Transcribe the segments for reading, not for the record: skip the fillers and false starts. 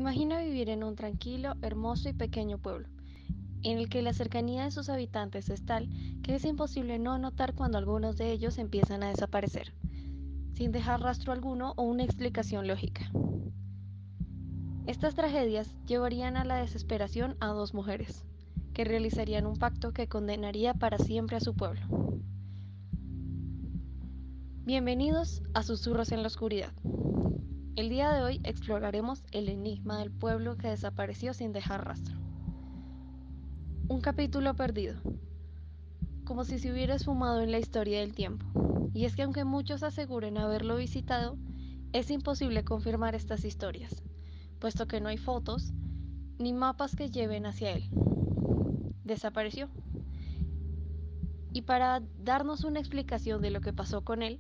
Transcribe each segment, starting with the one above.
Imagina vivir en un tranquilo, hermoso y pequeño pueblo, en el que la cercanía de sus habitantes es tal que es imposible no notar cuando algunos de ellos empiezan a desaparecer, sin dejar rastro alguno o una explicación lógica. Estas tragedias llevarían a la desesperación a dos mujeres, que realizarían un pacto que condenaría para siempre a su pueblo. Bienvenidos a Susurros en la Oscuridad. El día de hoy exploraremos el enigma del pueblo que desapareció sin dejar rastro. Un capítulo perdido, como si se hubiera esfumado en la historia del tiempo. Y es que aunque muchos aseguren haberlo visitado, es imposible confirmar estas historias, puesto que no hay fotos ni mapas que lleven hacia él. Desapareció. Y para darnos una explicación de lo que pasó con él,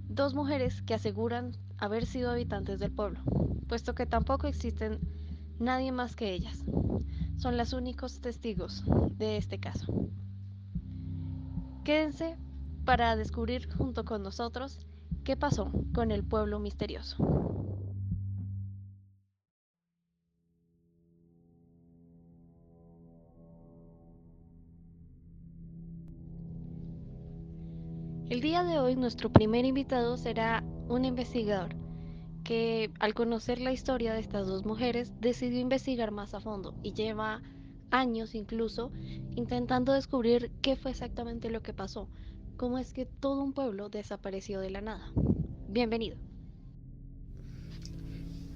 dos mujeres que aseguran haber sido habitantes del pueblo, puesto que tampoco existen nadie más que ellas. Son los únicos testigos de este caso. Quédense para descubrir junto con nosotros qué pasó con el pueblo misterioso. El día de hoy nuestro primer invitado será un investigador que al conocer la historia de estas dos mujeres decidió investigar más a fondo y lleva años incluso intentando descubrir qué fue exactamente lo que pasó, cómo es que todo un pueblo desapareció de la nada. Bienvenido.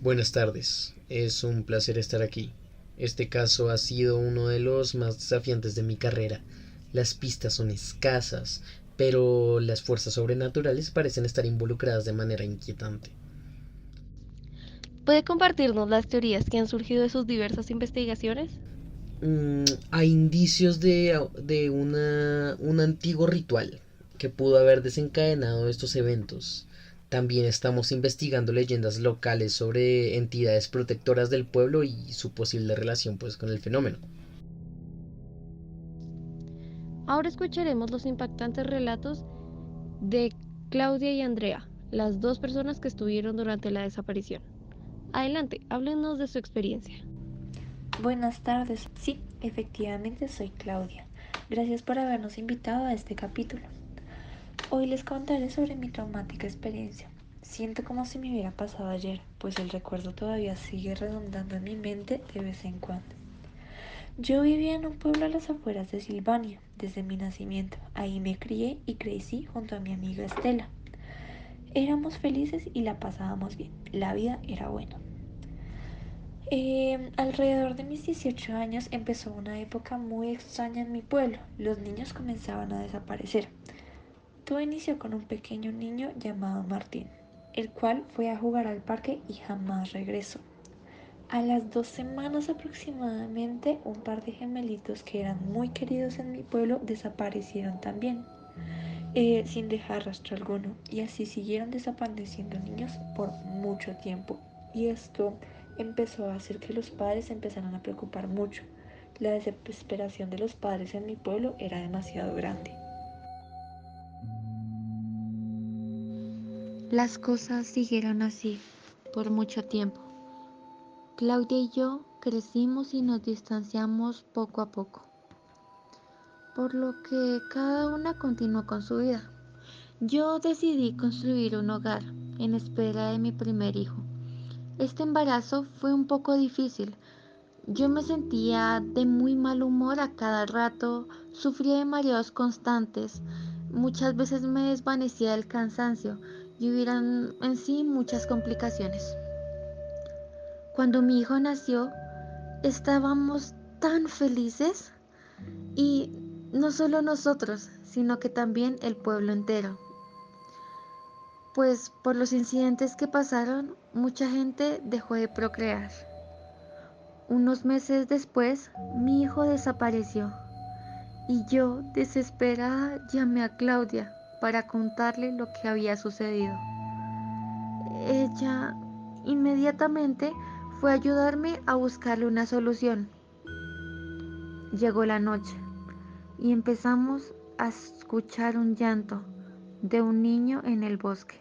Buenas tardes, es un placer estar aquí. Este caso ha sido uno de los más desafiantes de mi carrera. Las pistas son escasas, pero las fuerzas sobrenaturales parecen estar involucradas de manera inquietante. ¿Puede compartirnos las teorías que han surgido de sus diversas investigaciones? Hay indicios un antiguo ritual que pudo haber desencadenado estos eventos. También estamos investigando leyendas locales sobre entidades protectoras del pueblo y su posible relación pues con el fenómeno. Ahora escucharemos los impactantes relatos de Claudia y Andrea, las dos personas que estuvieron durante la desaparición. Adelante, háblenos de su experiencia. Buenas tardes. Sí, efectivamente soy Claudia. Gracias por habernos invitado a este capítulo. Hoy les contaré sobre mi traumática experiencia. Siento como si me hubiera pasado ayer, pues el recuerdo todavía sigue redundando en mi mente de vez en cuando. Yo vivía en un pueblo a las afueras de Silvania desde mi nacimiento. Ahí me crié y crecí junto a mi amiga Estela. Éramos felices y la pasábamos bien. La vida era buena. Alrededor de mis 18 años empezó una época muy extraña en mi pueblo. Los niños comenzaban a desaparecer. Todo inició con un pequeño niño llamado Martín, el cual fue a jugar al parque y jamás regresó. A las 2 semanas aproximadamente, un par de gemelitos que eran muy queridos en mi pueblo desaparecieron también, sin dejar rastro alguno, y así siguieron desapareciendo niños por mucho tiempo. Y esto empezó a hacer que los padres se empezaran a preocupar mucho. La desesperación de los padres en mi pueblo era demasiado grande. Las cosas siguieron así por mucho tiempo. Claudia y yo crecimos y nos distanciamos poco a poco, por lo que cada una continuó con su vida. Yo decidí construir un hogar en espera de mi primer hijo. Este embarazo fue un poco difícil. Yo me sentía de muy mal humor a cada rato, sufría de mareos constantes, muchas veces me desvanecía del cansancio y hubieran en sí muchas complicaciones. Cuando mi hijo nació, estábamos tan felices y no solo nosotros, sino que también el pueblo entero. Pues por los incidentes que pasaron, mucha gente dejó de procrear. Unos meses después, mi hijo desapareció y yo, desesperada, llamé a Claudia para contarle lo que había sucedido. Ella inmediatamente fue a ayudarme a buscarle una solución. Llegó la noche y empezamos a escuchar un llanto de un niño en el bosque.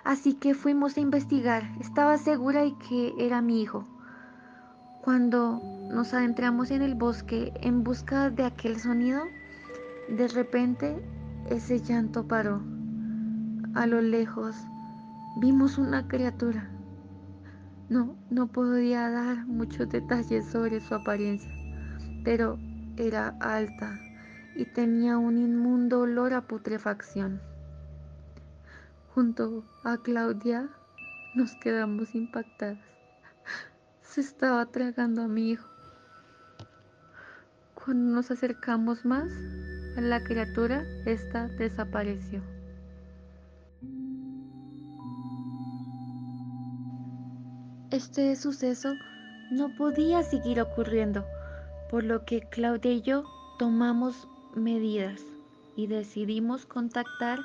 Así que fuimos a investigar. Estaba segura de que era mi hijo, Cuando nos adentramos en el bosque en busca de aquel sonido, de repente ese llanto paró. A lo lejos vimos una criatura. No podía dar muchos detalles sobre su apariencia, pero era alta y tenía un inmundo olor a putrefacción. Junto a Claudia nos quedamos impactadas. Se estaba tragando a mi hijo. Cuando nos acercamos más a la criatura, esta desapareció. Este suceso no podía seguir ocurriendo, por lo que Claudia y yo tomamos medidas y decidimos contactar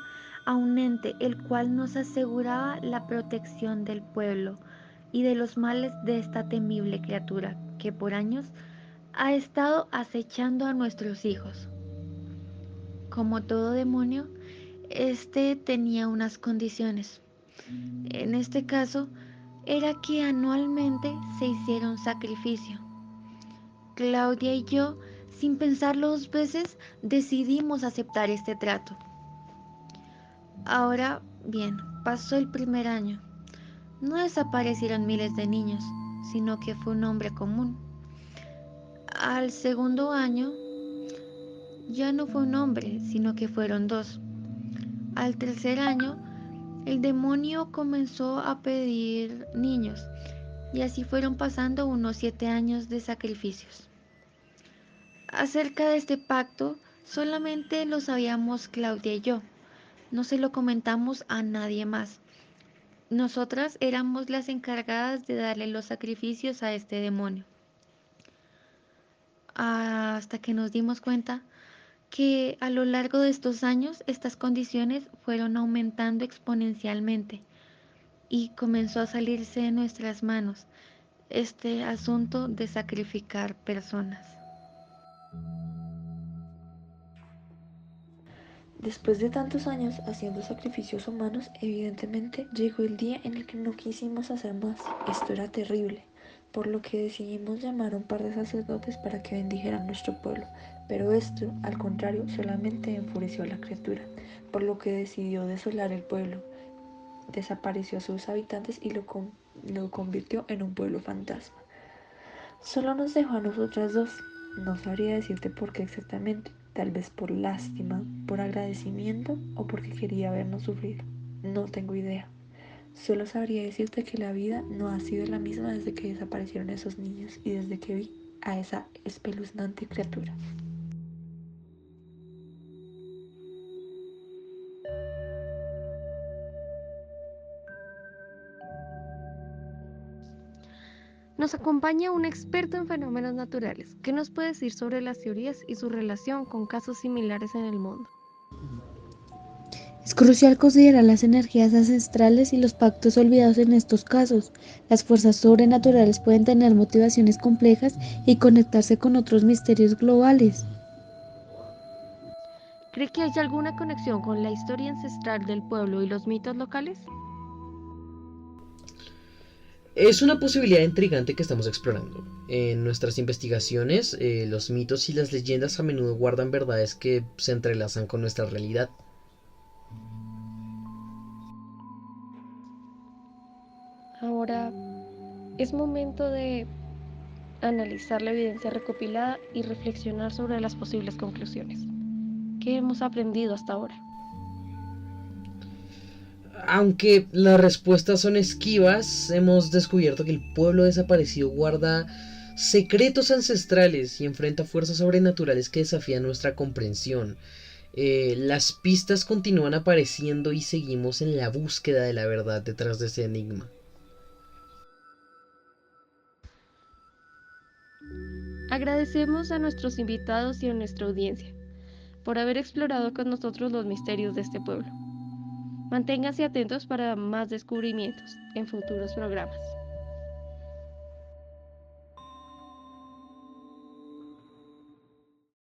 a un ente el cual nos aseguraba la protección del pueblo y de los males de esta temible criatura que por años ha estado acechando a nuestros hijos. Como todo demonio, este tenía unas condiciones. En este caso, era que anualmente se hiciera un sacrificio. Claudia y yo, sin pensarlo dos veces, decidimos aceptar este trato. Ahora bien, pasó el primer año. No desaparecieron miles de niños, sino que fue un hombre común. Al segundo año, ya no fue un hombre, sino que fueron dos. Al tercer año, el demonio comenzó a pedir niños, y así fueron pasando unos 7 años de sacrificios. Acerca de este pacto, solamente lo sabíamos Claudia y yo. No se lo comentamos a nadie más. Nosotras éramos las encargadas de darle los sacrificios a este demonio. Hasta que nos dimos cuenta que a lo largo de estos años estas condiciones fueron aumentando exponencialmente y comenzó a salirse de nuestras manos este asunto de sacrificar personas. Después de tantos años haciendo sacrificios humanos, evidentemente llegó el día en el que no quisimos hacer más. Esto era terrible, por lo que decidimos llamar a un par de sacerdotes para que bendijeran nuestro pueblo. Pero esto, al contrario, solamente enfureció a la criatura, por lo que decidió desolar el pueblo. Desapareció a sus habitantes y lo convirtió en un pueblo fantasma. Solo nos dejó a nosotras dos. No sabría decirte por qué exactamente, tal vez por lástima, por agradecimiento o porque quería vernos sufrir. No tengo idea. Solo sabría decirte que la vida no ha sido la misma desde que desaparecieron esos niños y desde que vi a esa espeluznante criatura. Nos acompaña un experto en fenómenos naturales. ¿Qué nos puede decir sobre las teorías y su relación con casos similares en el mundo? Es crucial considerar las energías ancestrales y los pactos olvidados en estos casos. Las fuerzas sobrenaturales pueden tener motivaciones complejas y conectarse con otros misterios globales. ¿Cree que hay alguna conexión con la historia ancestral del pueblo y los mitos locales? Es una posibilidad intrigante que estamos explorando. En nuestras investigaciones, los mitos y las leyendas a menudo guardan verdades que se entrelazan con nuestra realidad. Ahora es momento de analizar la evidencia recopilada y reflexionar sobre las posibles conclusiones. ¿Qué hemos aprendido hasta ahora? Aunque las respuestas son esquivas, hemos descubierto que el pueblo desaparecido guarda secretos ancestrales y enfrenta fuerzas sobrenaturales que desafían nuestra comprensión. Las pistas continúan apareciendo y seguimos en la búsqueda de la verdad detrás de ese enigma. Agradecemos a nuestros invitados y a nuestra audiencia por haber explorado con nosotros los misterios de este pueblo. Manténganse atentos para más descubrimientos en futuros programas.